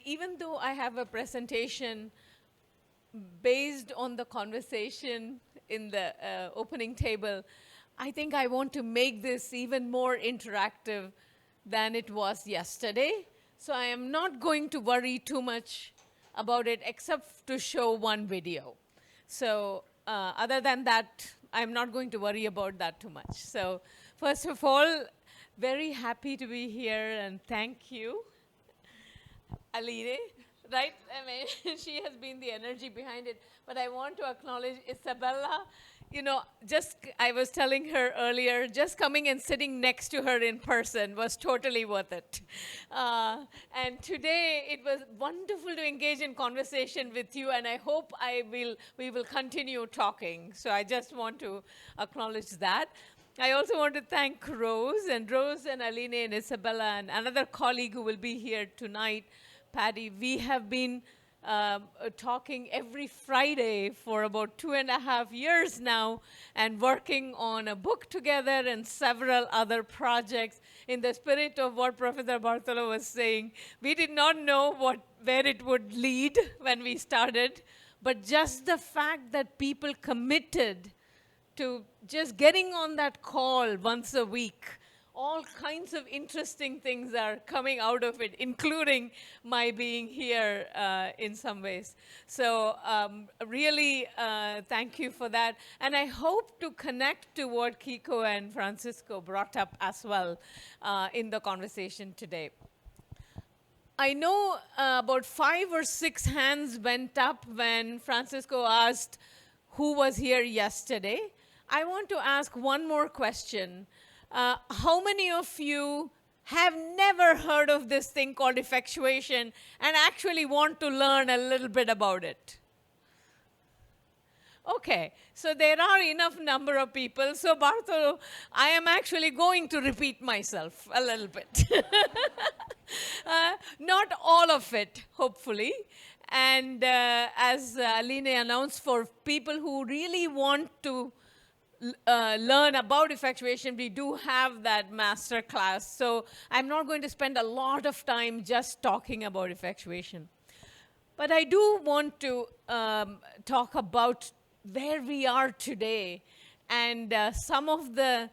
even though I have a presentation based on the conversation in the opening table, I think I want to make this even more interactive than it was yesterday. So I am not going to worry too much about it except to show one video. So other than that, I'm not going to worry about that too much. So first of all, very happy to be here, and thank you, Aline, right? I mean, she has been the energy behind it. But I want to acknowledge Isabella. You know, I was telling her earlier, just coming and sitting next to her in person was totally worth it. And today, it was wonderful to engage in conversation with you, and I hope we will continue talking. So I just want to acknowledge that. I also want to thank Rose and Aline and Isabella and another colleague who will be here tonight, Patty. We have been talking every Friday for about 2.5 years now and working on a book together and several other projects in the spirit of what Professor Bartholo was saying. We did not know where it would lead when we started, but just the fact that people committed to just getting on that call once a week, all kinds of interesting things are coming out of it, including my being here in some ways. So really, thank you for that. And I hope to connect to what Kiko and Francisco brought up as well in the conversation today. I know about 5 or 6 hands went up when Francisco asked who was here yesterday. I want to ask one more question. How many of you have never heard of this thing called effectuation and actually want to learn a little bit about it? Okay, so there are enough number of people. So Bartholo, I am actually going to repeat myself a little bit. Not all of it, hopefully. And as Aline announced, for people who really want to learn about effectuation, we do have that master class. So I'm not going to spend a lot of time just talking about effectuation. But I do want to talk about where we are today and some of the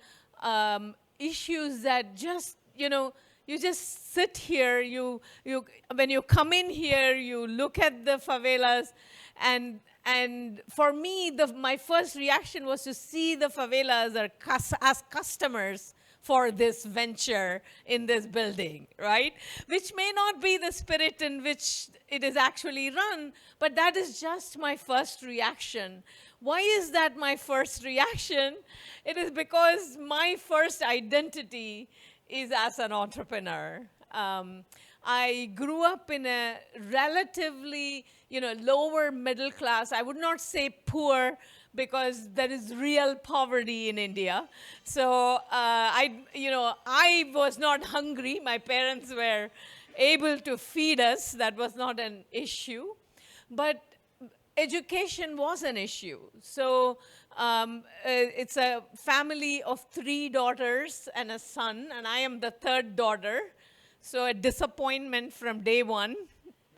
issues that just, you just sit here, when you come in here, you look at the favelas, and for me, my first reaction was to see the favelas as customers for this venture in this building, right? Which may not be the spirit in which it is actually run, but that is just my first reaction. Why is that my first reaction? It is because my first identity is as an entrepreneur. I grew up in a relatively, lower middle class. I would not say poor because there is real poverty in India. So I was not hungry. My parents were able to feed us. That was not an issue. But education was an issue. So it's a family of 3 daughters and a son, and I am the 3rd daughter. So a disappointment from day one.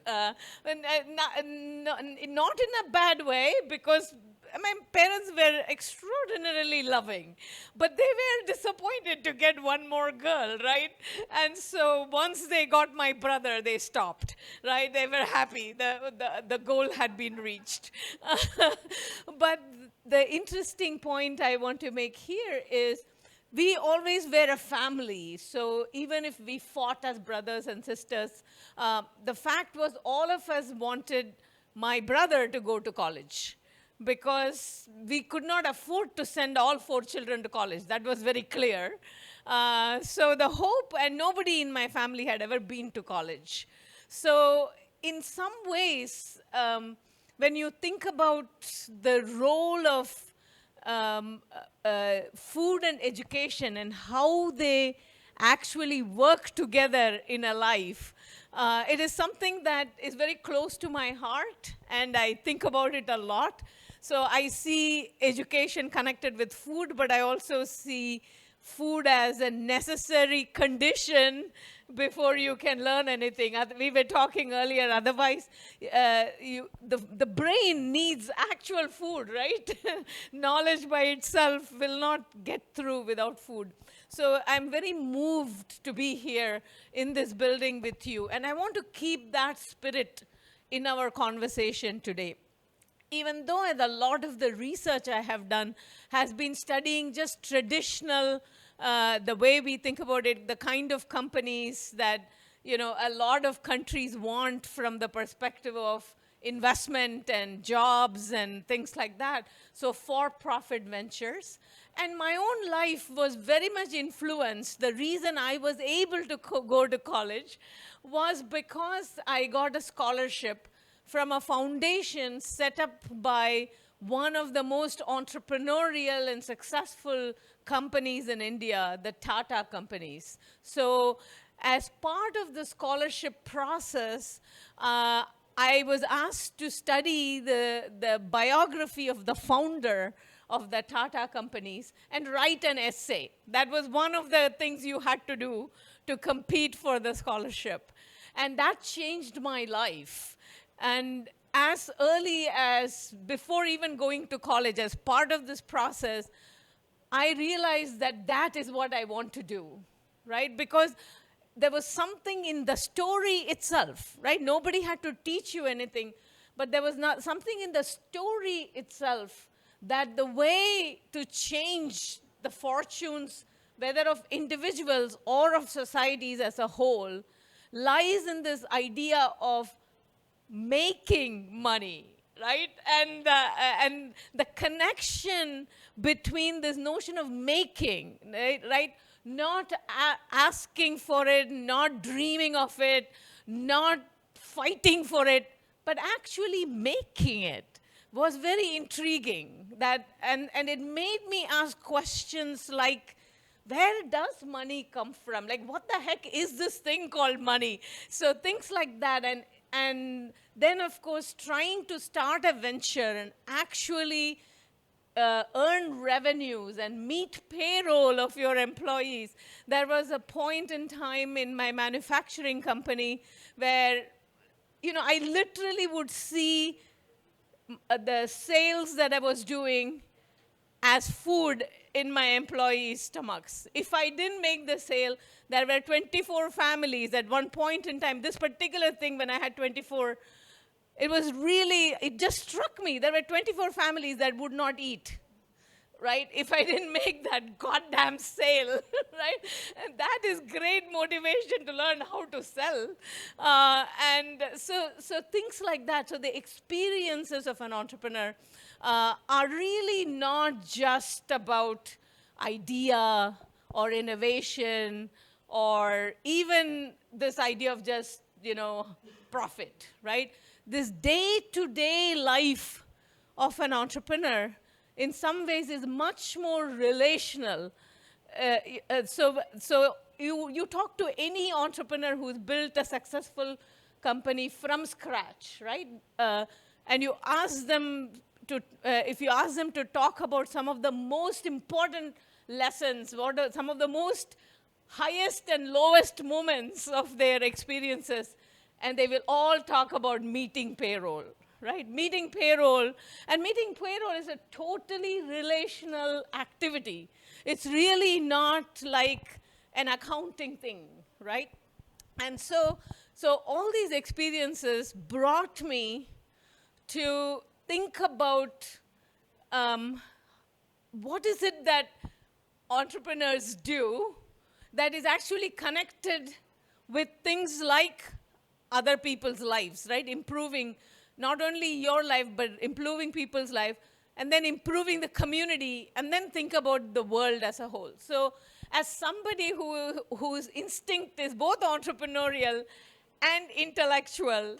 Not in a bad way, because my parents were extraordinarily loving, but they were disappointed to get one more girl, right? And so once they got my brother, they stopped, right? They were happy. The goal had been reached. But the interesting point I want to make here is we always were a family. So even if we fought as brothers and sisters, the fact was all of us wanted my brother to go to college, because we could not afford to send all 4 children to college. That was very clear. So the hope, and nobody in my family had ever been to college. So in some ways, when you think about the role of food and education and how they actually work together in a life, it is something that is very close to my heart, and I think about it a lot. So I see education connected with food, but I also see food as a necessary condition before you can learn anything. We were talking earlier, otherwise, the brain needs actual food, right? Knowledge by itself will not get through without food. So I'm very moved to be here in this building with you. And I want to keep that spirit in our conversation today. Even though a lot of the research I have done has been studying just traditional, the way we think about it, the kind of companies that a lot of countries want from the perspective of investment and jobs and things like that. So for-profit ventures. And my own life was very much influenced. The reason I was able to go to college was because I got a scholarship from a foundation set up by one of the most entrepreneurial and successful companies in India, the Tata companies. So as part of the scholarship process, I was asked to study the biography of the founder of the Tata companies and write an essay. That was one of the things you had to do to compete for the scholarship. And that changed my life. And as early as before even going to college, as part of this process, I realized that that is what I want to do, right? Because there was something in the story itself, right? Nobody had to teach you anything, but there was not something in the story itself that the way to change the fortunes, whether of individuals or of societies as a whole, lies in this idea of making money, right? And the connection between this notion of making, right? Not asking for it, not dreaming of it, not fighting for it, but actually making it was very intriguing. And it made me ask questions like, where does money come from? Like, what the heck is this thing called money? So things like that. And then, of course, trying to start a venture and actually earn revenues and meet payroll of your employees. There was a point in time in my manufacturing company where, I literally would see the sales that I was doing as food in my employees' stomachs. If I didn't make the sale, there were 24 families at one point in time. This particular thing, when I had 24, it just struck me. There were 24 families that would not eat, right? If I didn't make that goddamn sale, right? And that is great motivation to learn how to sell. And so things like that. So the experiences of an entrepreneur are really not just about idea or innovation or even this idea of just, profit, right? This day-to-day life of an entrepreneur in some ways is much more relational. So you talk to any entrepreneur who's built a successful company from scratch, right? And you ask them if you ask them to talk about some of the most important lessons, some of the most highest and lowest moments of their experiences, and they will all talk about meeting payroll, right? Meeting payroll. And meeting payroll is a totally relational activity. It's really not like an accounting thing, right? And so all these experiences brought me to think about what is it that entrepreneurs do that is actually connected with things like other people's lives, right? Improving not only your life, but improving people's life, and then improving the community, and then think about the world as a whole. So as somebody whose instinct is both entrepreneurial and intellectual,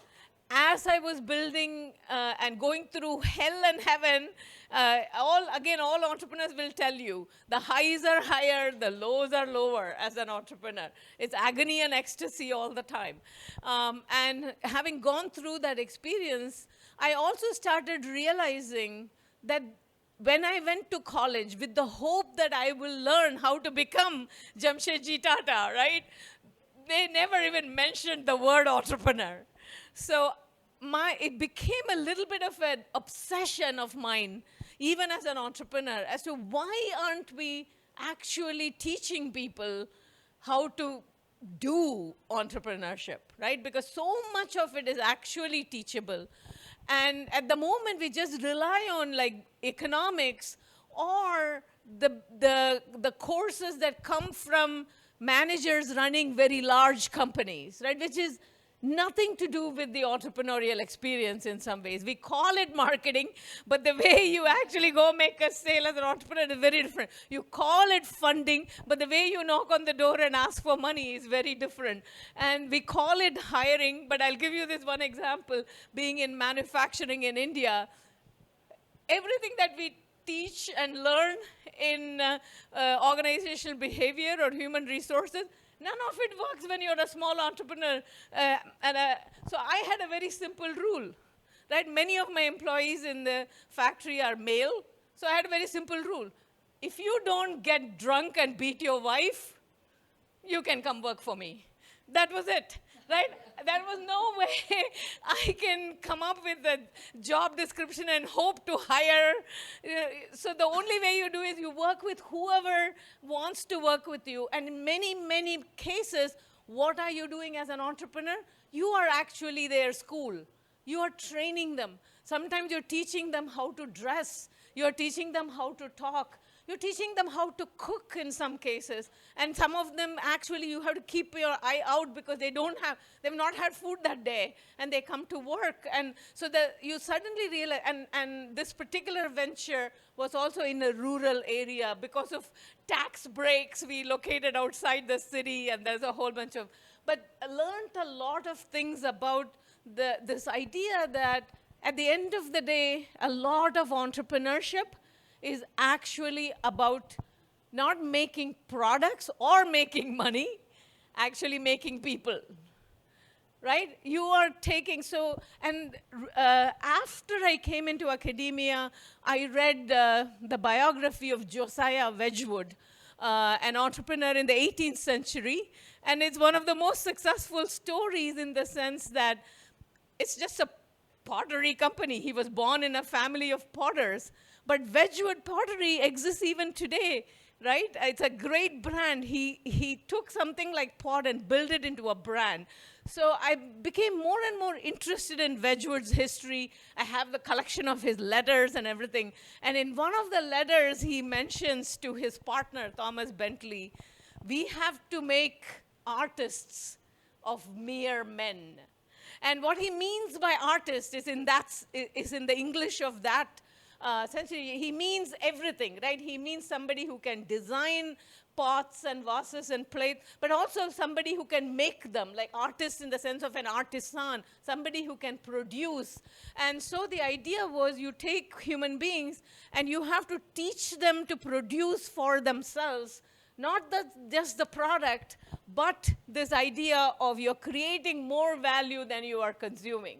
as I was building and going through hell and heaven, all entrepreneurs will tell you, the highs are higher, the lows are lower as an entrepreneur. It's agony and ecstasy all the time. And having gone through that experience, I also started realizing that when I went to college with the hope that I will learn how to become Jamshedji Tata, right? They never even mentioned the word entrepreneur. So it became a little bit of an obsession of mine, even as an entrepreneur, as to why aren't we actually teaching people how to do entrepreneurship, right? Because so much of it is actually teachable. And at the moment, we just rely on like economics or the courses that come from managers running very large companies, right? Which is nothing to do with the entrepreneurial experience in some ways. We call it marketing, but the way you actually go make a sale as an entrepreneur is very different. You call it funding, but the way you knock on the door and ask for money is very different. And we call it hiring, but I'll give you this one example. Being in manufacturing in India, everything that we teach and learn in organizational behavior or human resources, none of it works when you're a small entrepreneur. So I had a very simple rule, right? Many of my employees in the factory are male, so I had a very simple rule. If you don't get drunk and beat your wife, you can come work for me. That was it, right? There was no way I can come up with a job description and hope to hire. So the only way you do is you work with whoever wants to work with you. And in many, many cases, what are you doing as an entrepreneur? You are actually their school. You are training them. Sometimes you're teaching them how to dress. You're teaching them how to talk. You're teaching them how to cook in some cases. And some of them, actually, you have to keep your eye out because they've not had food that day, and they come to work. And so you suddenly realize, and this particular venture was also in a rural area. Because of tax breaks, we located outside the city, and there's a whole bunch of, but I learned a lot of things about this idea that at the end of the day, a lot of entrepreneurship is actually about not making products or making money, actually making people, right? You are taking, and after I came into academia, I read the biography of Josiah Wedgwood, an entrepreneur in the 18th century, and it's one of the most successful stories in the sense that it's just a pottery company. He was born in a family of potters. But Wedgwood pottery exists even today, right? It's a great brand. He took something like pot and built it into a brand. So I became more and more interested in Wedgwood's history. I have the collection of his letters and everything. And in one of the letters, he mentions to his partner, Thomas Bentley, we have to make artists of mere men. And what he means by artist is in the English of that century. He means everything, right? He means somebody who can design pots and vases and plates, but also somebody who can make them, like artists in the sense of an artisan, somebody who can produce. And so the idea was you take human beings and you have to teach them to produce for themselves, not just the product, but this idea of you're creating more value than you are consuming.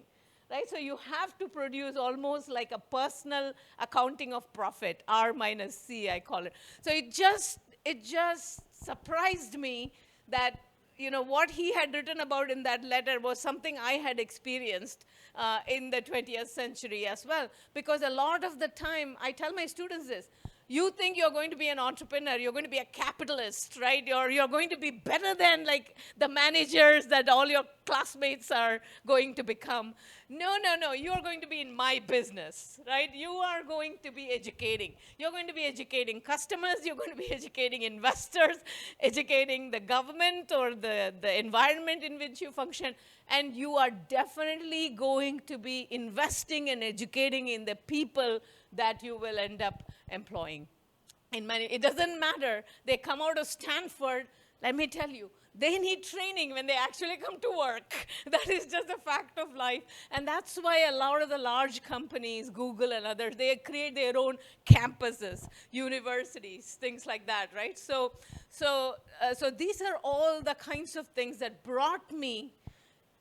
Right? So you have to produce almost like a personal accounting of profit, R minus C, I call it. So it just surprised me that what he had written about in that letter was something I had experienced in the 20th century as well. Because a lot of the time, I tell my students this, you think you're going to be an entrepreneur, you're going to be a capitalist, right? You're going to be better than like the managers that all your classmates are going to become. No, you're going to be in my business, right? You are going to be educating. You're going to be educating customers, you're going to be educating investors, educating the government or the environment in which you function, and you are definitely going to be investing and educating in the people that you will end up employing. It doesn't matter. They come out of Stanford, let me tell you, they need training when they actually come to work. That is just a fact of life. And that's why a lot of the large companies, Google and others, they create their own campuses, universities, things like that, right? So these are all the kinds of things that brought me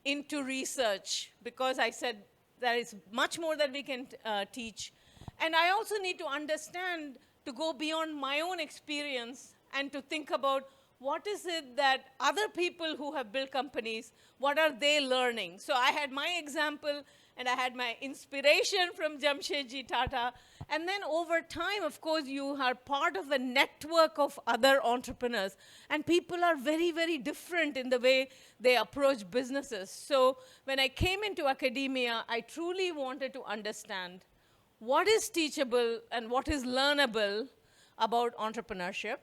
into research, because I said there is much more that we can teach. And I also need to understand, to go beyond my own experience and to think about what is it that other people who have built companies, what are they learning? So I had my example, and I had my inspiration from Jamshedji Tata. And then over time, of course, you are part of a network of other entrepreneurs. And people are very, very different in the way they approach businesses. So when I came into academia, I truly wanted to understand what is teachable and what is learnable about entrepreneurship,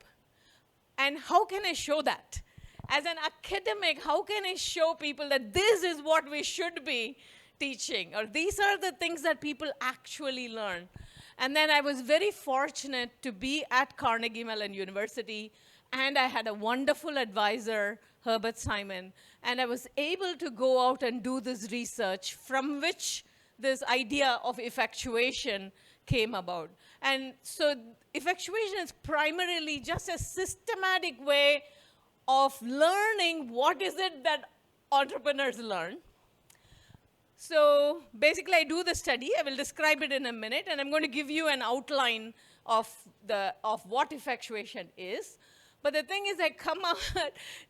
and how can I show that? As an academic, how can I show people that this is what we should be teaching, or these are the things that people actually learn? And then I was very fortunate to be at Carnegie Mellon University, and I had a wonderful advisor, Herbert Simon, and I was able to go out and do this research from which this idea of effectuation came about. And so effectuation is primarily just a systematic way of learning what is it that entrepreneurs learn. So basically, I do the study. I will describe it in a minute, and I'm going to give you an outline of what effectuation is. But the thing is, I come out,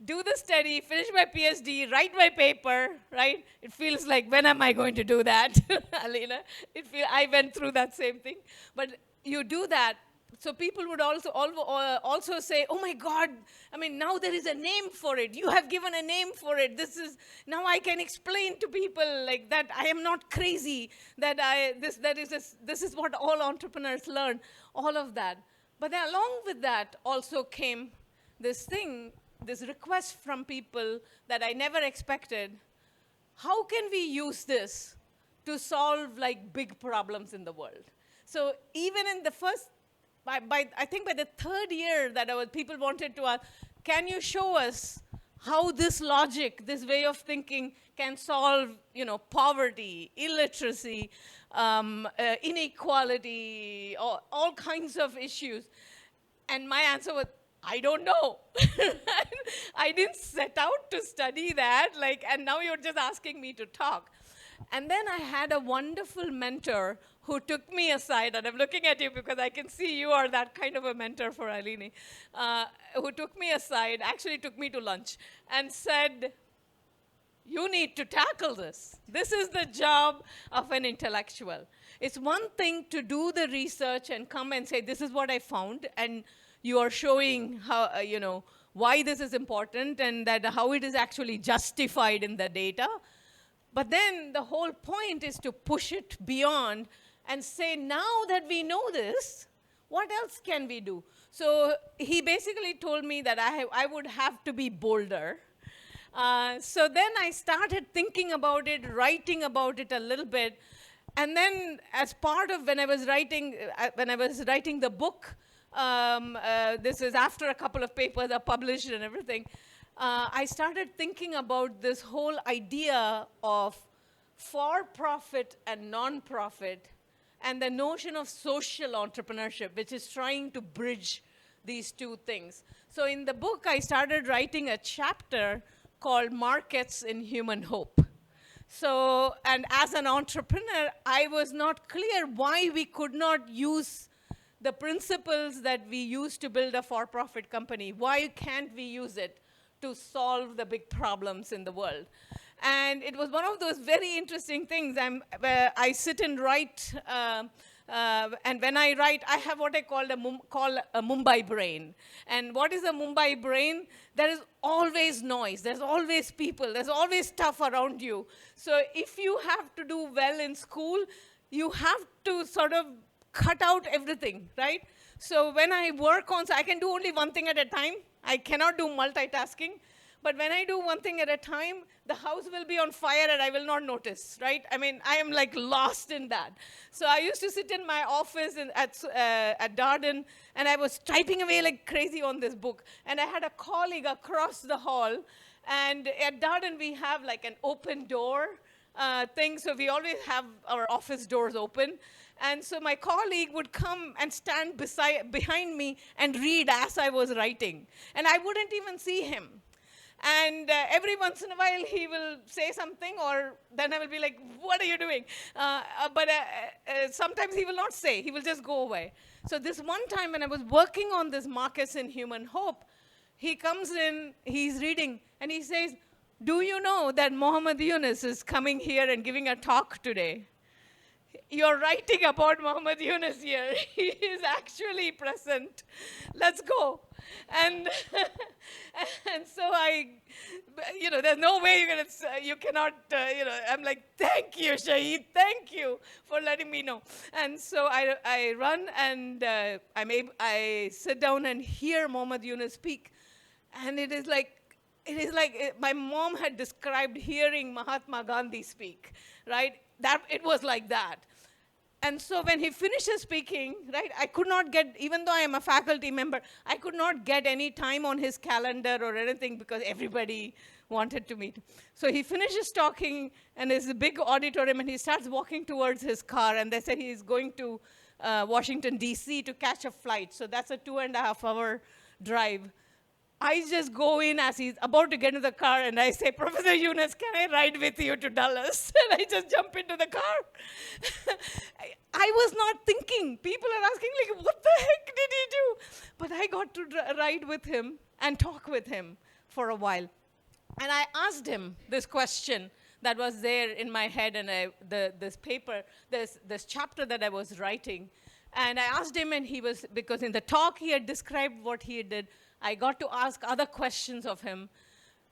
do the study, finish my PhD, write my paper, right? It feels like, when am I going to do that, Alina? I went through that same thing. But you do that. So people would also say, oh my God, I mean, now there is a name for it. You have given a name for it. Now I can explain to people like that I am not crazy, that this is what all entrepreneurs learn, all of that. But then along with that also came this request from people that I never expected. How can we use this to solve like big problems in the world? So even in the first, I think by the third year that people wanted to ask, can you show us how this logic, this way of thinking can solve, poverty, illiteracy, inequality, all kinds of issues? And my answer was, I don't know. I didn't set out to study that, and now you're just asking me to talk. And then I had a wonderful mentor who took me aside, and I'm looking at you because I can see you are that kind of a mentor for Alini, who took me aside, actually took me to lunch, and said, you need to tackle this. This is the job of an intellectual. It's one thing to do the research and come and say, this is what I found, and you are showing how, why this is important and that how it is actually justified in the data. But then the whole point is to push it beyond and say, now that we know this, what else can we do? So he basically told me that I would have to be bolder. So then I started thinking about it, writing about it a little bit. And then as part of when I was writing the book, this is after a couple of papers are published and everything, I started thinking about this whole idea of for-profit and non-profit and the notion of social entrepreneurship, which is trying to bridge these two things. So in the book, I started writing a chapter called Markets in Human Hope. So, and as an entrepreneur, I was not clear why we could not use the principles that we use to build a for-profit company. Why can't we use it to solve the big problems in the world? And it was one of those very interesting things. I sit and write, and when I write, I have what I call a Mumbai brain. And what is a Mumbai brain? There is always noise. There's always people. There's always stuff around you. So if you have to do well in school, you have to sort of cut out everything, right? So when I work on, so I can do only one thing at a time. I cannot do multitasking. But when I do one thing at a time, the house will be on fire and I will not notice, right? I mean, I am like lost in that. So I used to sit in my office at Darden, and I was typing away like crazy on this book. And I had a colleague across the hall, and at Darden we have like an open door thing, so we always have our office doors open. And so my colleague would come and stand behind me and read as I was writing. And I wouldn't even see him. And every once in a while, he will say something, or then I will be like, what are you doing? But sometimes he will not say. He will just go away. So this one time when I was working on this Marcus in Human Hope, he comes in, he's reading, and he says, do you know that Muhammad Yunus is coming here and giving a talk today? You're writing about Muhammad Yunus here. He is actually present. Let's go. And, and so there's no way you cannot, I'm like, thank you, Shahid, thank you for letting me know. And so I run, and I sit down and hear Muhammad Yunus speak. And it is like my mom had described hearing Mahatma Gandhi speak, right? That it was like that. And so when he finishes speaking, right, I could not get, even though I am a faculty member, I could not get any time on his calendar or anything because everybody wanted to meet. So he finishes talking, and there's a big auditorium, and he starts walking towards his car, and they said he's going to Washington, D.C. to catch a flight. So that's a 2.5-hour drive. I just go in as he's about to get into the car, and I say, Professor Yunus, can I ride with you to Dallas? And I just jump into the car. I was not thinking. People are asking, like, what the heck did he do? But I got to ride with him and talk with him for a while. And I asked him this question that was there in my head, and this paper, this chapter that I was writing. And I asked him, and he was, because in the talk he had described what he did, I got to ask other questions of him.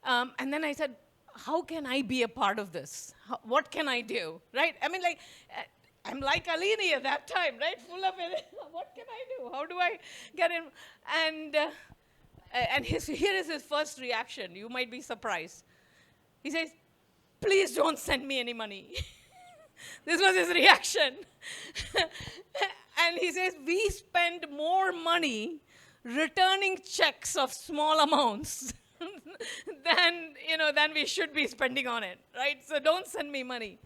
And then I said, how can I be a part of this? What can I do, right? I mean, like, I'm like Alini at that time, right? Full of it. What can I do? How do I get in? And here is his first reaction. You might be surprised. He says, please don't send me any money. This was his reaction. And he says, we spend more money returning checks of small amounts than we should be spending on it, right? So don't send me money.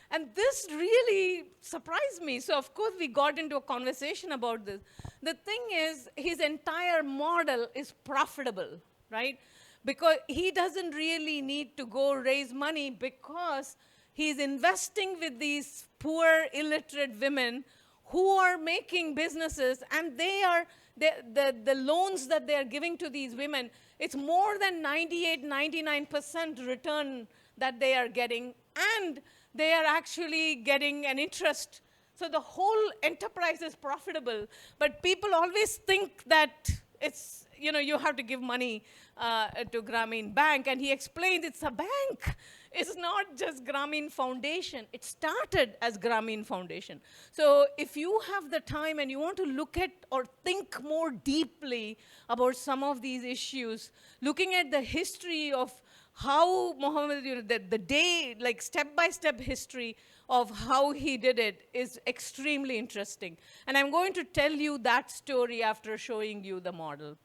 And this really surprised me. So of course we got into a conversation about this. The thing is, his entire model is profitable, right? Because he doesn't really need to go raise money because he's investing with these poor, illiterate women who are making businesses, and the loans that they are giving to these women, it's more than 98, 99% return that they are getting, and they are actually getting an interest. So the whole enterprise is profitable, but people always think that it's, you have to give money to Grameen Bank, and he explained it's a bank. It's not just Grameen Foundation. It started as Grameen Foundation. So if you have the time and you want to look at or think more deeply about some of these issues, looking at the history of how Muhammad, the day, like step-by-step history of how he did it is extremely interesting. And I'm going to tell you that story after showing you the model.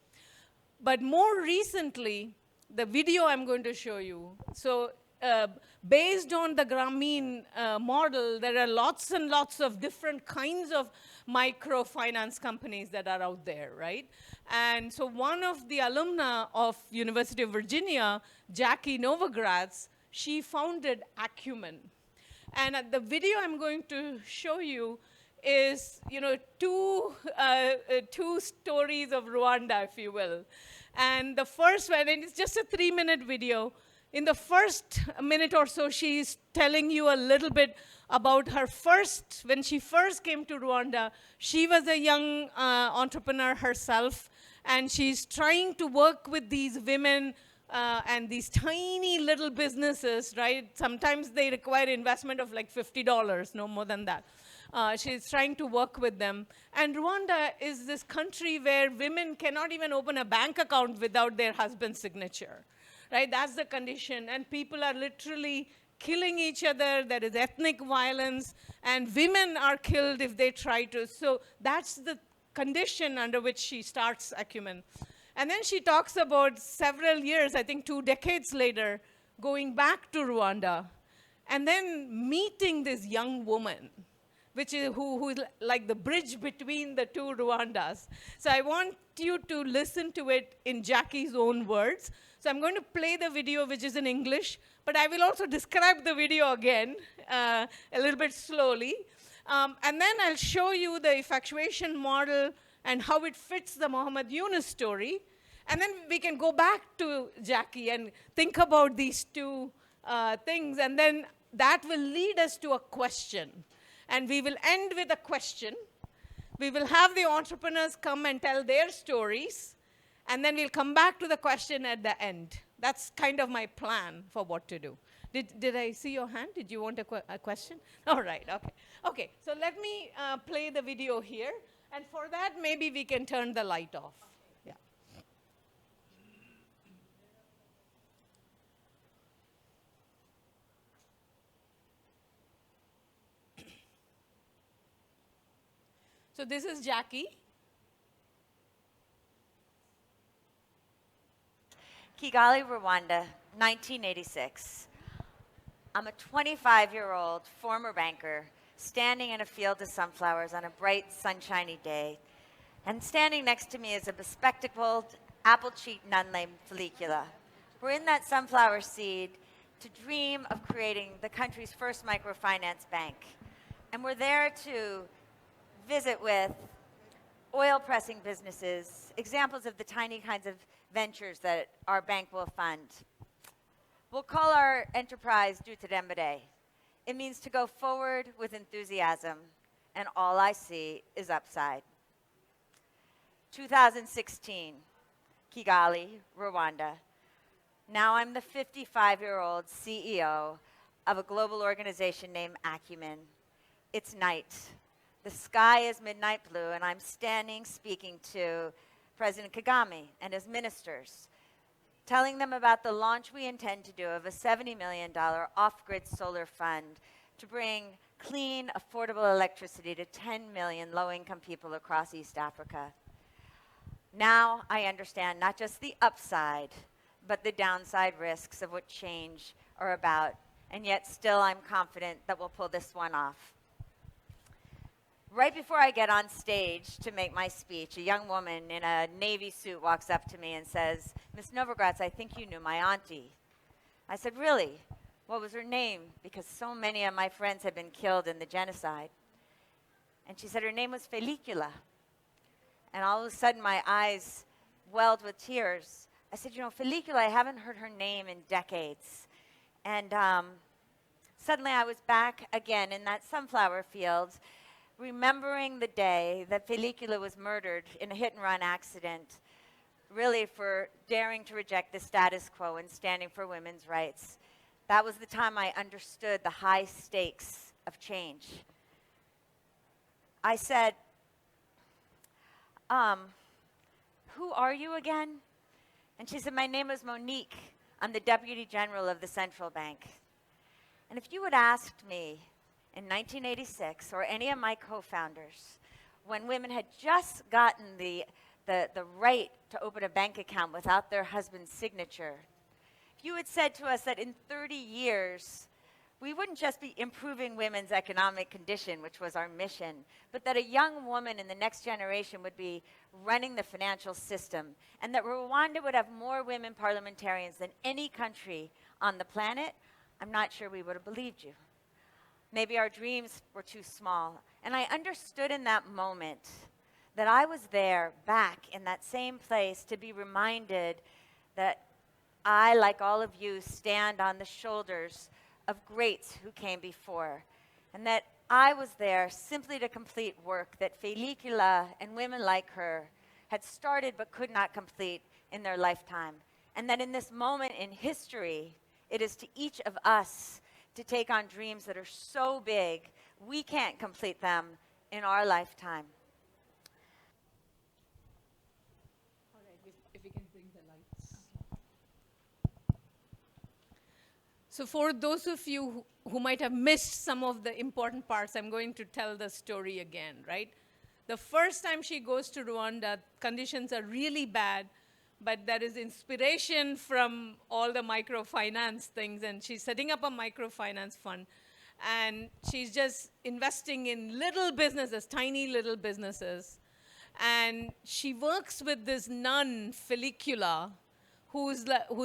But more recently, the video I'm going to show you, so based on the Grameen model, there are lots and lots of different kinds of microfinance companies that are out there, right? And so one of the alumna of University of Virginia, Jackie Novogratz, she founded Acumen. And the video I'm going to show you is, two stories of Rwanda, if you will. And the first one, and it's just a 3-minute video. In the first minute or so, she's telling you a little bit about her when she first came to Rwanda. She was a young entrepreneur herself, and she's trying to work with these women and these tiny little businesses, right? Sometimes they require investment of like $50, no more than that. She's trying to work with them. And Rwanda is this country where women cannot even open a bank account without their husband's signature, right? That's the condition. And people are literally killing each other. There is ethnic violence. And women are killed if they try to. So that's the condition under which she starts Acumen. And then she talks about several years, I think 2 decades later, going back to Rwanda and then meeting this young woman. which is who is like the bridge between the two Rwandas. So I want you to listen to it in Jackie's own words. So I'm going to play the video, which is in English, but I will also describe the video again a little bit slowly. And then I'll show you the effectuation model and how it fits the Muhammad Yunus story. And then we can go back to Jackie and think about these two things. And then that will lead us to a question. And we will end with a question. We will have the entrepreneurs come and tell their stories. And then we'll come back to the question at the end. That's kind of my plan for what to do. Did I see your hand? Did you want a question? All right, okay. Okay, so let me play the video here. And for that, maybe we can turn the light off. Yeah. So this is Jackie. Kigali, Rwanda, 1986. I'm a 25-year-old former banker standing in a field of sunflowers on a bright, sunshiny day. And standing next to me is a bespectacled, apple-cheeked nun named Felicula. We're in that sunflower seed to dream of creating the country's first microfinance bank. And we're there to visit with oil pressing businesses, examples of the tiny kinds of ventures that our bank will fund. We'll call our enterprise Dutadembere. It means to go forward with enthusiasm, and all I see is upside. 2016, Kigali, Rwanda. Now I'm the 55-year-old CEO of a global organization named Acumen. It's night. The sky is midnight blue, and I'm standing speaking to President Kagame and his ministers, telling them about the launch we intend to do of a $70 million off-grid solar fund to bring clean, affordable electricity to 10 million low-income people across East Africa. Now I understand not just the upside, but the downside risks of what change are about, and yet still I'm confident that we'll pull this one off. Right before I get on stage to make my speech, a young woman in a Navy suit walks up to me and says, "Miss Novogratz, I think you knew my auntie." I said, "Really? What was her name?" Because so many of my friends had been killed in the genocide. And she said her name was Felicula. And all of a sudden my eyes welled with tears. I said, "You know, Felicula, I haven't heard her name in decades." And suddenly I was back again in that sunflower field, remembering the day that Felicula was murdered in a hit-and-run accident, really for daring to reject the status quo and standing for women's rights. That was the time I understood the high stakes of change. I said, "Who are you again?" And she said, "My name is Monique. I'm the Deputy General of the Central Bank." And if you had asked me in 1986, or any of my co-founders, when women had just gotten the right to open a bank account without their husband's signature, if you had said to us that in 30 years, we wouldn't just be improving women's economic condition, which was our mission, but that a young woman in the next generation would be running the financial system, and that Rwanda would have more women parliamentarians than any country on the planet, I'm not sure we would have believed you. Maybe our dreams were too small. And I understood in that moment that I was there, back in that same place, to be reminded that I, like all of you, stand on the shoulders of greats who came before. And that I was there simply to complete work that Felicula and women like her had started but could not complete in their lifetime. And that in this moment in history, it is to each of us to take on dreams that are so big, we can't complete them in our lifetime. All right, if we can bring the lights. So for those of you who might have missed some of the important parts, I'm going to tell the story again, right? The first time she goes to Rwanda, conditions are really bad, but there is inspiration from all the microfinance things, and she's setting up a microfinance fund. And she's just investing in little businesses, tiny little businesses. And she works with this nun, Felicula, who's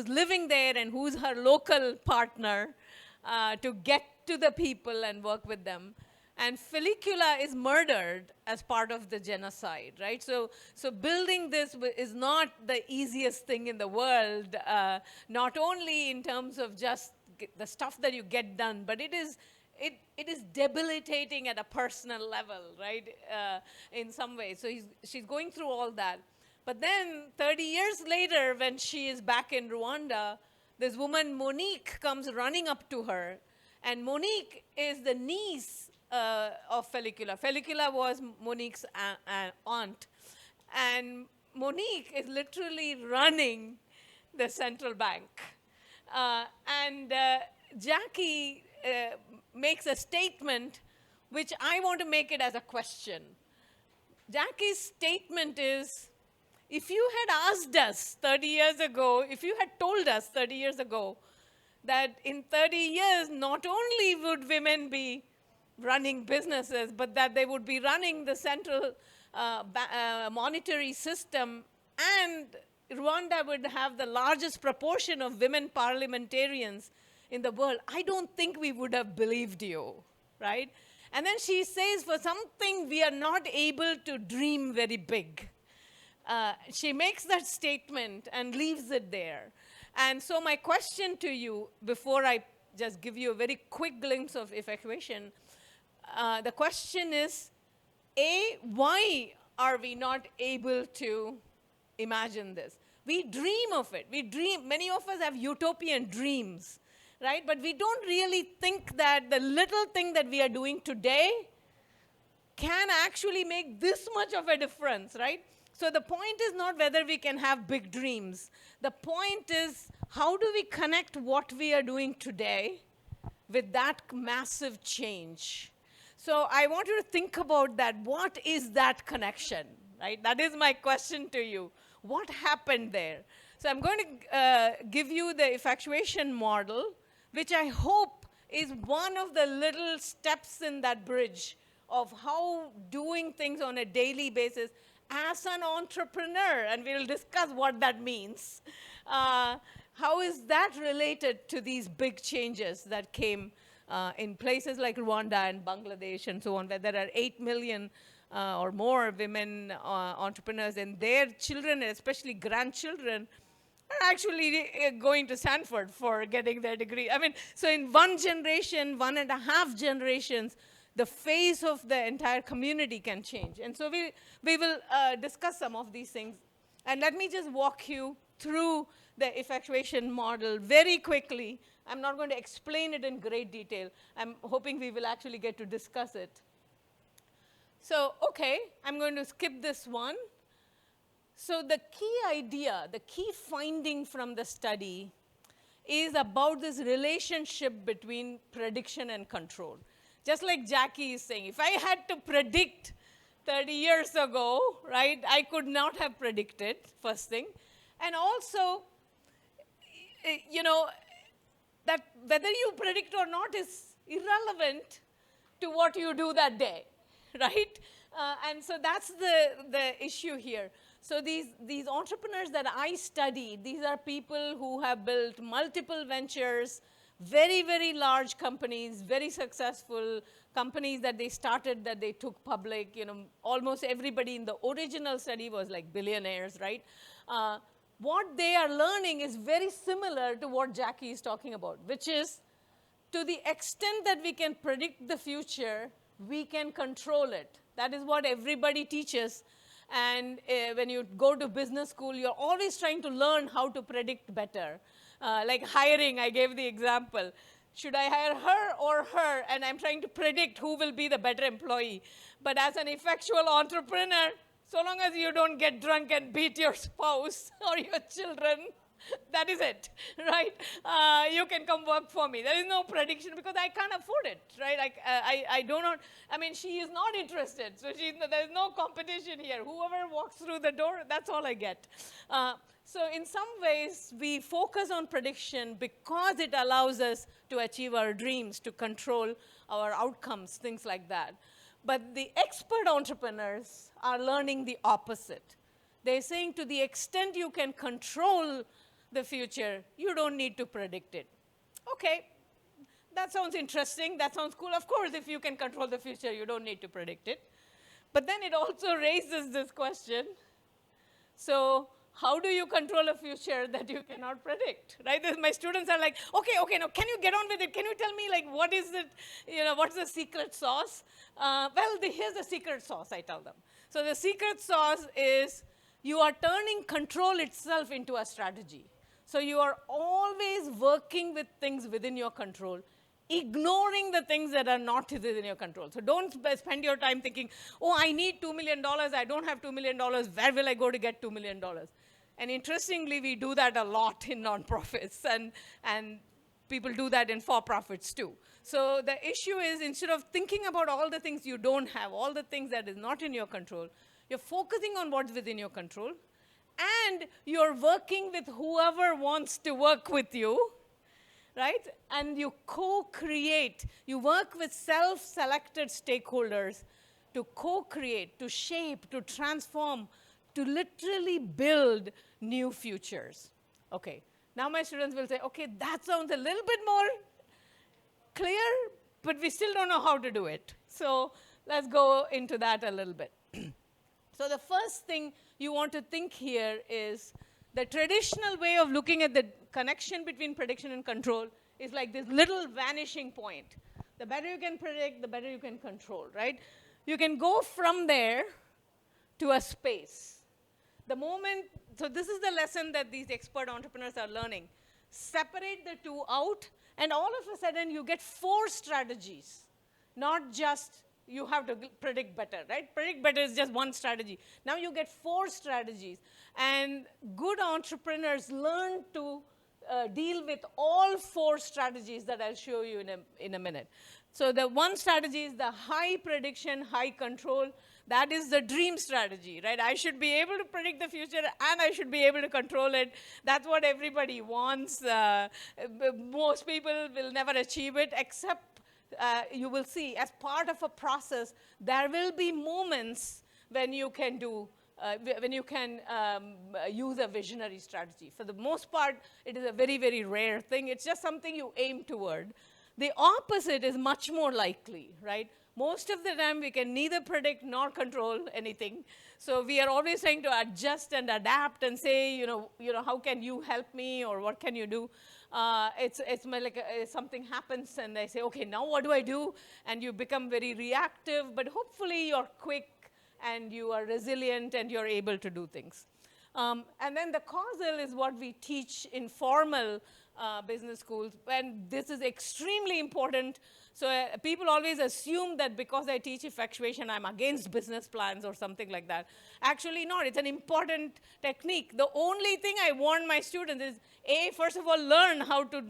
living there and who's her local partner to get to the people and work with them. And Felicula is murdered as part of the genocide, right? So building this is not the easiest thing in the world, not only in terms of just the stuff that you get done, but it is debilitating at a personal level, right, in some ways. So she's going through all that. But then 30 years later, when she is back in Rwanda, this woman, Monique, comes running up to her. And Monique is the niece of Felicula. Felicula was Monique's aunt. And Monique is literally running the central bank. Jackie makes a statement which I want to make it as a question. Jackie's statement is, if you had asked us 30 years ago, if you had told us 30 years ago that in 30 years, not only would women be running businesses, but that they would be running the central monetary system, and Rwanda would have the largest proportion of women parliamentarians in the world, I don't think we would have believed you, right? And then she says, for something we are not able to dream very big. She makes that statement and leaves it there. And so my question to you, before I just give you a very quick glimpse of effectuation, the question is, A, why are we not able to imagine this? We dream of it. We dream. Many of us have utopian dreams, right? But we don't really think that the little thing that we are doing today can actually make this much of a difference, right? So the point is not whether we can have big dreams. The point is, how do we connect what we are doing today with that massive change? So I want you to think about that. What is that connection, right? That is my question to you. What happened there? So I'm going to give you the effectuation model, which I hope is one of the little steps in that bridge of how doing things on a daily basis as an entrepreneur, and we'll discuss what that means. How is that related to these big changes that came in places like Rwanda and Bangladesh and so on, where there are 8 million or more women entrepreneurs, and their children, and especially grandchildren, are actually going to Stanford for getting their degree. I mean, so in one generation, 1.5 generations, the face of the entire community can change. And so we will discuss some of these things. And let me just walk you through the effectuation model very quickly. I'm not going to explain it in great detail. I'm hoping we will actually get to discuss it. So, okay, I'm going to skip this one. So the key idea, the key finding from the study is about this relationship between prediction and control. Just like Jackie is saying, if I had to predict 30 years ago, right, I could not have predicted, first thing. And also, you know, that whether you predict or not is irrelevant to what you do that day, right? And so that's the issue here. So these entrepreneurs that I studied, these are people who have built multiple ventures, very, very large companies, very successful companies that they started, that they took public. You know, almost everybody in the original study was like billionaires, right? What they are learning is very similar to what Jackie is talking about, which is, to the extent that we can predict the future, we can control it. That is what everybody teaches. And when you go to business school, you're always trying to learn how to predict better. Like hiring, I gave the example. Should I hire her or her? And I'm trying to predict who will be the better employee. But as an effectual entrepreneur, so long as you don't get drunk and beat your spouse or your children, That is it, right? You can come work for me. There is no prediction because I can't afford it, right? I do not, I mean, she is not interested. So there is no competition here. Whoever walks through the door, that's all I get. So in some ways, we focus on prediction because it allows us to achieve our dreams, to control our outcomes, things like that. But the expert entrepreneurs are learning the opposite. They're saying to the extent you can control the future, you don't need to predict it. Okay, that sounds interesting. That sounds cool. Of course, if you can control the future, you don't need to predict it. But then it also raises this question. So how do you control a future that you cannot predict, right? My students are like, okay, now can you get on with it? Can you tell me, like, what is it, what's the secret sauce? Here's the secret sauce, I tell them. So the secret sauce is you are turning control itself into a strategy. So you are always working with things within your control, ignoring the things that are not within your control. So don't spend your time thinking, oh, I need $2 million. I don't have $2 million. Where will I go to get $2 million? And interestingly, we do that a lot in nonprofits, and people do that in for-profits too. So the issue is, instead of thinking about all the things you don't have, all the things that is not in your control, you're focusing on what's within your control, and you're working with whoever wants to work with you, right? And you co-create. You work with self-selected stakeholders to co-create, to shape, to transform, to literally build new futures. Okay, now my students will say, okay, that sounds a little bit more clear, but we still don't know how to do it. So let's go into that a little bit. So the first thing you want to think here is the traditional way of looking at the connection between prediction and control is like this little vanishing point. The better you can predict, the better you can control, right? You can go from there to a space. The moment, so this is the lesson that these expert entrepreneurs are learning. Separate the two out, and all of a sudden you get 4 strategies, not just you have to predict better, right? Predict better is just one strategy. Now you get 4 strategies. And good entrepreneurs learn to deal with all 4 strategies that I'll show you in a minute. So the one strategy is the high prediction, high control. That is the dream strategy, right? I should be able to predict the future, and I should be able to control it. That's what everybody wants. Most people will never achieve it, except you will see, as part of a process, there will be moments when you can do, use a visionary strategy. For the most part, it is a very, very rare thing. It's just something you aim toward. The opposite is much more likely, right? Most of the time, we can neither predict nor control anything. So we are always trying to adjust and adapt and say, how can you help me, or what can you do? It's like something happens, and I say, okay, now what do I do? And you become very reactive, but hopefully you're quick, and you are resilient, and you're able to do things. And then the causal is what we teach in formal business schools, and this is extremely important. So people always assume that because I teach effectuation, I'm against business plans or something like that. Actually not. It's an important technique. The only thing I warn my students is, first of all, learn how to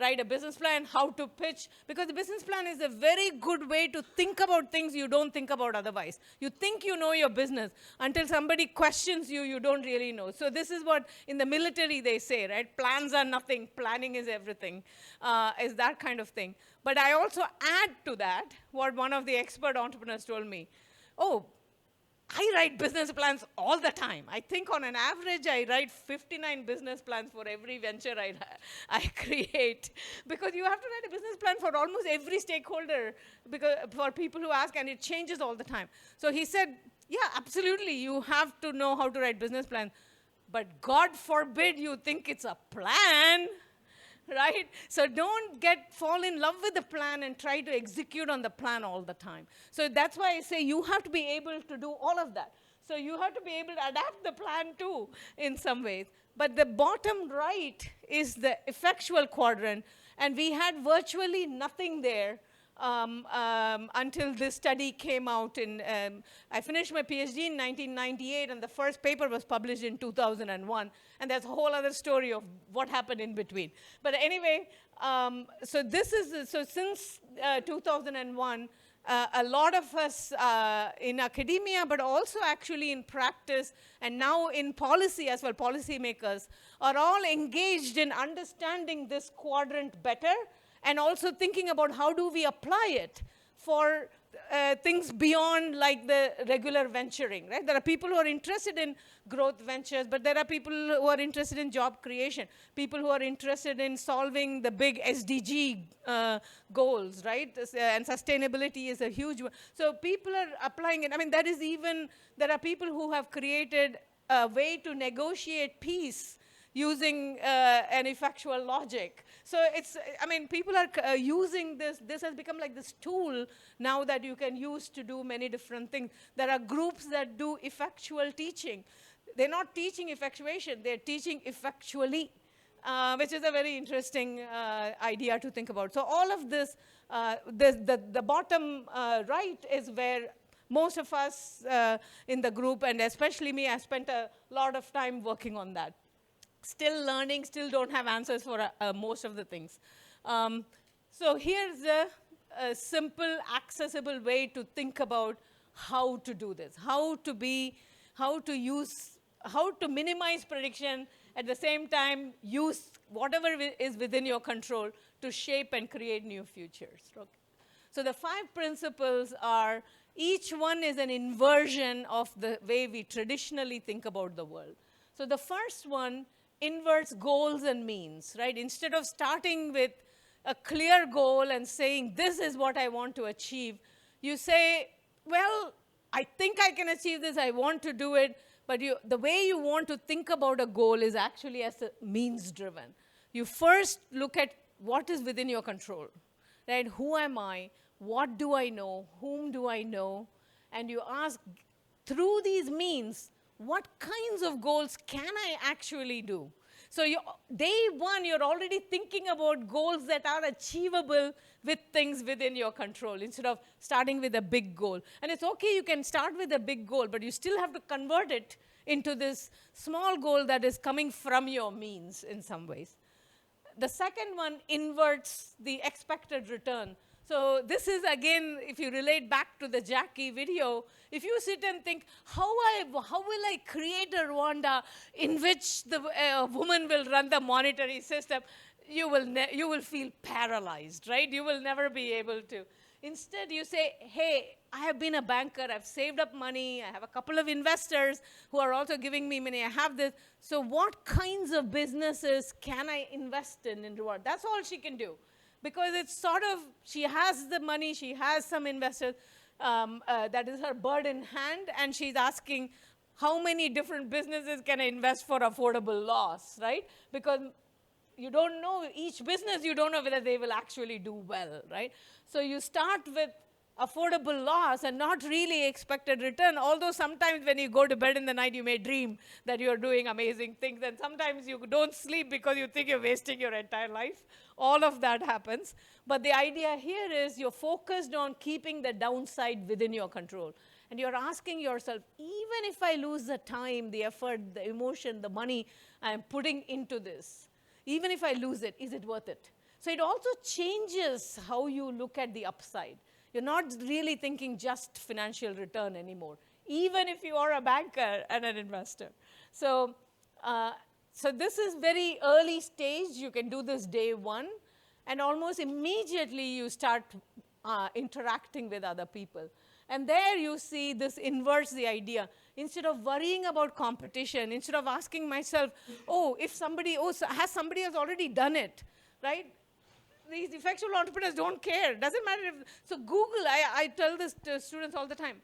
write a business plan, how to pitch, because the business plan is a very good way to think about things you don't think about otherwise. You think you know your business. Until somebody questions you, you don't really know. So this is what in the military they say, right? Plans are nothing. Planning is everything, is that kind of thing. But I also add to that what one of the expert entrepreneurs told me. Oh, I write business plans all the time. I think on an average, I write 59 business plans for every venture I create. Because you have to write a business plan for almost every stakeholder, because for people who ask, and it changes all the time. So he said, yeah, absolutely, you have to know how to write business plans. But God forbid you think it's a plan. Right? So don't fall in love with the plan and try to execute on the plan all the time. So that's why I say you have to be able to do all of that. So you have to be able to adapt the plan too in some ways. But the bottom right is the effectual quadrant, and we had virtually nothing there until this study came out in, I finished my PhD in 1998, and the first paper was published in 2001. And there's a whole other story of what happened in between. But anyway, so since 2001, a lot of us in academia, but also actually in practice, and now in policy as well, policymakers, are all engaged in understanding this quadrant better, and also thinking about how do we apply it for things beyond like the regular venturing, right? There are people who are interested in growth ventures, but there are people who are interested in job creation, people who are interested in solving the big SDG goals, right? And sustainability is a huge one. So people are applying it. I mean, there are people who have created a way to negotiate peace using an effectual logic. So people are using this. This has become like this tool now that you can use to do many different things. There are groups that do effectual teaching. They're not teaching effectuation, they're teaching effectually, which is a very interesting idea to think about. So all of this, the bottom right is where most of us in the group, and especially me, I spent a lot of time working on that. Still learning, still don't have answers for most of the things. So here's a simple, accessible way to think about how to do this, how to minimize prediction, at the same time use whatever is within your control to shape and create new futures. Okay. So the 5 principles are, each one is an inversion of the way we traditionally think about the world. So the first one inverts goals and means, right? Instead of starting with a clear goal and saying, this is what I want to achieve, you say, well, I think I can achieve this, I want to do it, but the way you want to think about a goal is actually as a means-driven. You first look at what is within your control, right? Who am I? What do I know? Whom do I know? And you ask, through these means, what kinds of goals can I actually do? So day one, you're already thinking about goals that are achievable with things within your control, instead of starting with a big goal. And it's okay, you can start with a big goal, but you still have to convert it into this small goal that is coming from your means in some ways. The second one inverts the expected return. So this is, again, if you relate back to the Jackie video, if you sit and think, how will I create a Rwanda in which the woman will run the monetary system, you will feel paralyzed, right? You will never be able to. Instead, you say, hey, I have been a banker, I've saved up money, I have a couple of investors who are also giving me money, I have this. So what kinds of businesses can I invest in Rwanda? That's all she can do. Because it's sort of, she has the money, she has some investors, that is her bird in hand, and she's asking, how many different businesses can I invest for affordable loss, right? Because you don't know, each business, you don't know whether they will actually do well, right? So you start with affordable loss and not really expected return, although sometimes when you go to bed in the night, you may dream that you're doing amazing things, and sometimes you don't sleep because you think you're wasting your entire life. All of that happens. But the idea here is you're focused on keeping the downside within your control. And you're asking yourself, even if I lose the time, the effort, the emotion, the money I'm putting into this, even if I lose it, is it worth it? So it also changes how you look at the upside. You're not really thinking just financial return anymore, even if you are a banker and an investor. So this is very early stage. You can do this day one, and almost immediately you start interacting with other people. And there you see this inverts the idea. Instead of worrying about competition, instead of asking myself, has somebody else already done it, right? These effectual entrepreneurs don't care. Doesn't matter if, so Google, I tell this to students all the time.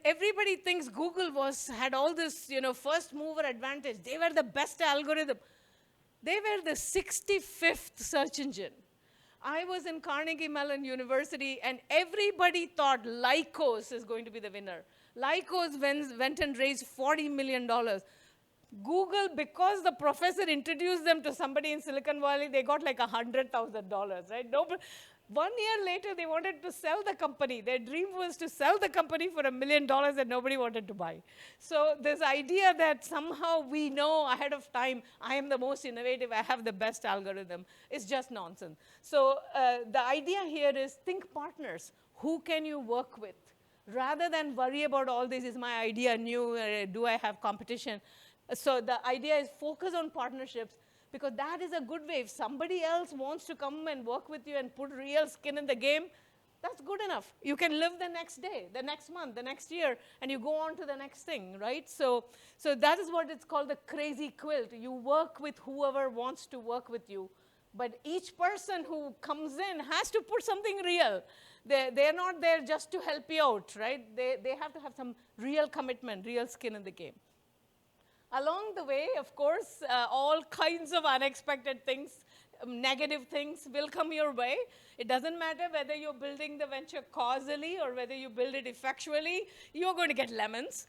Everybody thinks Google had all this, first mover advantage. They were the best algorithm. They were the 65th search engine. I was in Carnegie Mellon University, and everybody thought Lycos is going to be the winner. Lycos went and raised $40 million. Google, because the professor introduced them to somebody in Silicon Valley, they got like $100,000, right? 1 year later, they wanted to sell the company. Their dream was to sell the company for $1 million that nobody wanted to buy. So this idea that somehow we know ahead of time, I am the most innovative, I have the best algorithm, is just nonsense. So the idea here is think partners. Who can you work with? Rather than worry about all this, is my idea new, do I have competition? So the idea is focus on partnerships, because that is a good way. If somebody else wants to come and work with you and put real skin in the game, that's good enough. You can live the next day, the next month, the next year, and you go on to the next thing, right? So that is what it's called, the crazy quilt. You work with whoever wants to work with you, but each person who comes in has to put something real. They're not there just to help you out, right? They have to have some real commitment, real skin in the game. Along the way, of course, all kinds of unexpected things, negative things will come your way. It doesn't matter whether you're building the venture causally or whether you build it effectually, you're going to get lemons.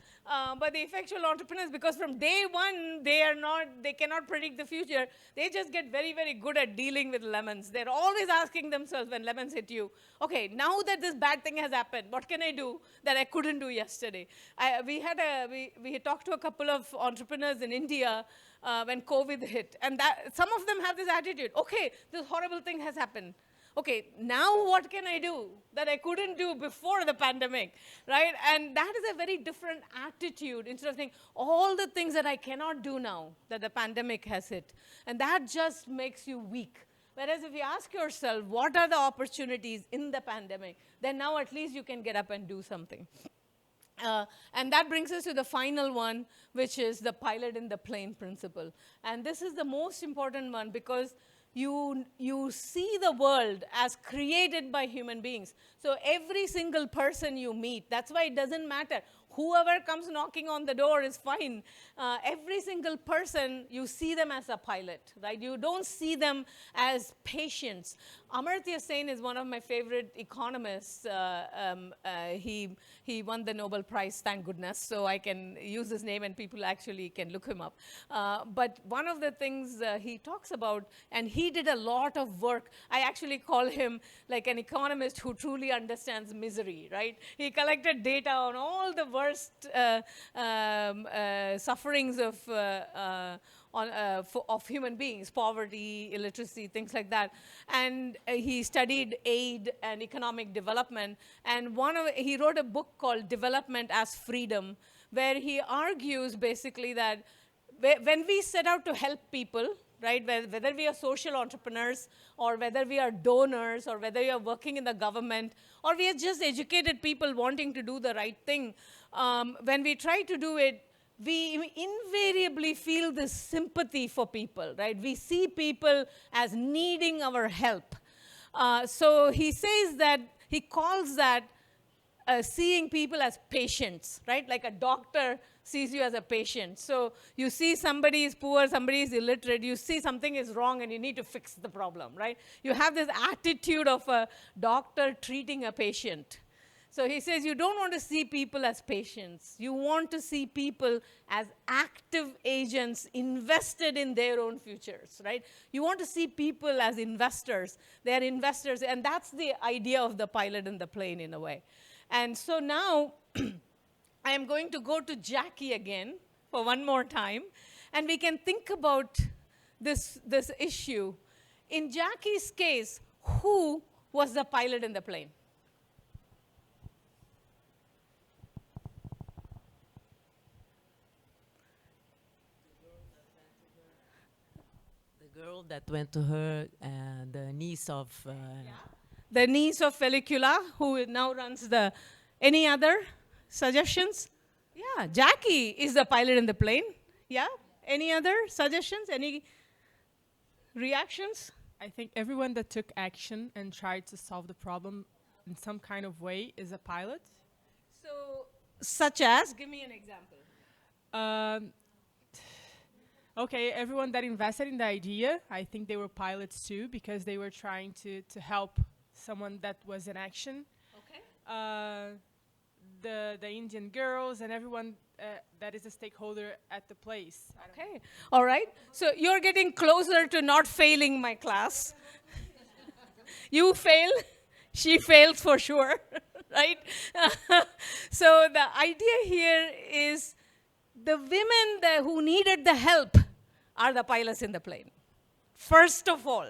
But the effectual entrepreneurs, because from day one, they cannot predict the future, they just get very, very good at dealing with lemons. They're always asking themselves when lemons hit you, okay, now that this bad thing has happened, what can I do that I couldn't do yesterday? We had talked to a couple of entrepreneurs in India when COVID hit, and some of them have this attitude, okay, this horrible thing has happened. Okay, now what can I do that I couldn't do before the pandemic, right? And that is a very different attitude, instead of saying, all the things that I cannot do now that the pandemic has hit. And that just makes you weak. Whereas if you ask yourself, what are the opportunities in the pandemic, then now at least you can get up and do something. And that brings us to the final one, which is the pilot in the plane principle. And this is the most important one, because you see the world as created by human beings. So every single person you meet, that's why it doesn't matter. Whoever comes knocking on the door is fine. Every single person, you see them as a pilot, right? You don't see them as patients. Amartya Sen is one of my favorite economists. He won the Nobel Prize, thank goodness, so I can use his name and people actually can look him up. But one of the things he talks about, and he did a lot of work, I actually call him like an economist who truly understands misery, right? He collected data on all the worst sufferings of human beings, poverty, illiteracy, things like that. And he studied aid and economic development. And he wrote a book called Development as Freedom, where he argues basically that when we set out to help people, right, whether we are social entrepreneurs or whether we are donors or whether we are working in the government or we are just educated people wanting to do the right thing, when we try to do it, we invariably feel this sympathy for people, right? We see people as needing our help. So he says that, he calls that seeing people as patients, right? Like a doctor sees you as a patient. So you see somebody is poor, somebody is illiterate, you see something is wrong and you need to fix the problem, right? You have this attitude of a doctor treating a patient. So he says you don't want to see people as patients. You want to see people as active agents invested in their own futures, right? You want to see people as investors. They're investors, and that's the idea of the pilot in the plane in a way. And so now I am going to go to Jackie again for one more time, and we can think about this issue. In Jackie's case, who was the pilot in the plane? The girl that went to her, the niece of... The niece of Felicula, who now runs the... Any other suggestions? Yeah, Jackie is the pilot in the plane. Yeah? Any other suggestions? Any reactions? I think everyone that took action and tried to solve the problem in some kind of way is a pilot. So, such as? Give me an example. Okay, everyone that invested in the idea, I think they were pilots too, because they were trying to help someone that was in action. Okay. The Indian girls and everyone that is a stakeholder at the place. Okay, all right. So you're getting closer to not failing my class. You fail, she fails for sure, right? So the idea here is the women who needed the help are the pilots in the plane. First of all,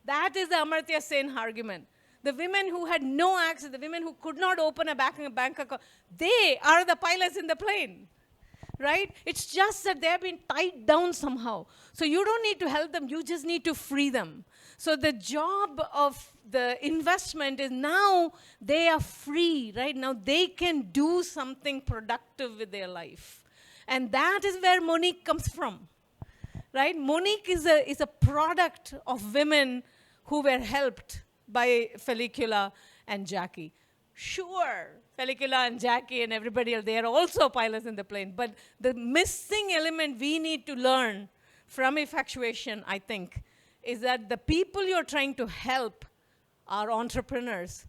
that is the Amartya Sen argument. The women who had no access, the women who could not open a bank account, they are the pilots in the plane, right? It's just that they have been tied down somehow. So you don't need to help them, you just need to free them. So the job of the investment is now they are free, right? Now they can do something productive with their life. And that is where Monique comes from, right? Monique is a product of women who were helped by Felicula and Jackie. Sure, Felicula and Jackie and everybody else, they are also pilots in the plane. But the missing element we need to learn from effectuation, I think, is that the people you're trying to help are entrepreneurs.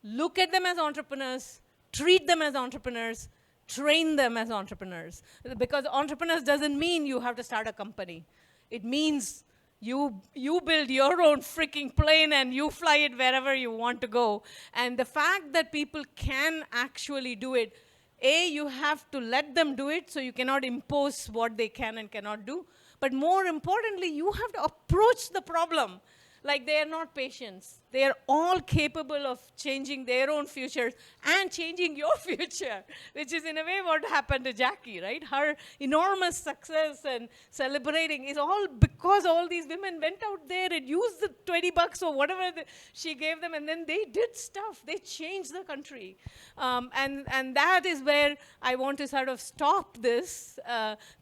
Look at them as entrepreneurs, treat them as entrepreneurs, train them as entrepreneurs. Because entrepreneurs doesn't mean you have to start a company. It means you build your own freaking plane and you fly it wherever you want to go. And the fact that people can actually do it, you have to let them do it, so you cannot impose what they can and cannot do. But more importantly, you have to approach the problem like they are not patients. They are all capable of changing their own futures and changing your future, which is in a way what happened to Jackie, right? Her enormous success and celebrating is all because all these women went out there and used the $20 or whatever she gave them, and then they did stuff. They changed the country. And that is where I want to sort of stop this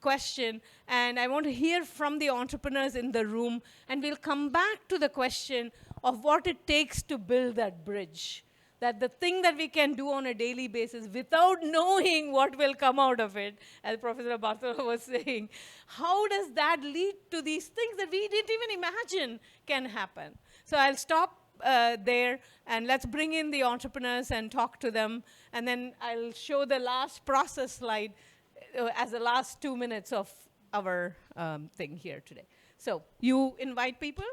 question, and I want to hear from the entrepreneurs in the room, and we'll come back to the question of what it takes to build that bridge. That the thing that we can do on a daily basis without knowing what will come out of it, as Professor Bartholo was saying, how does that lead to these things that we didn't even imagine can happen? So I'll stop there, and let's bring in the entrepreneurs and talk to them, and then I'll show the last process slide as the last 2 minutes of our thing here today. So you invite people.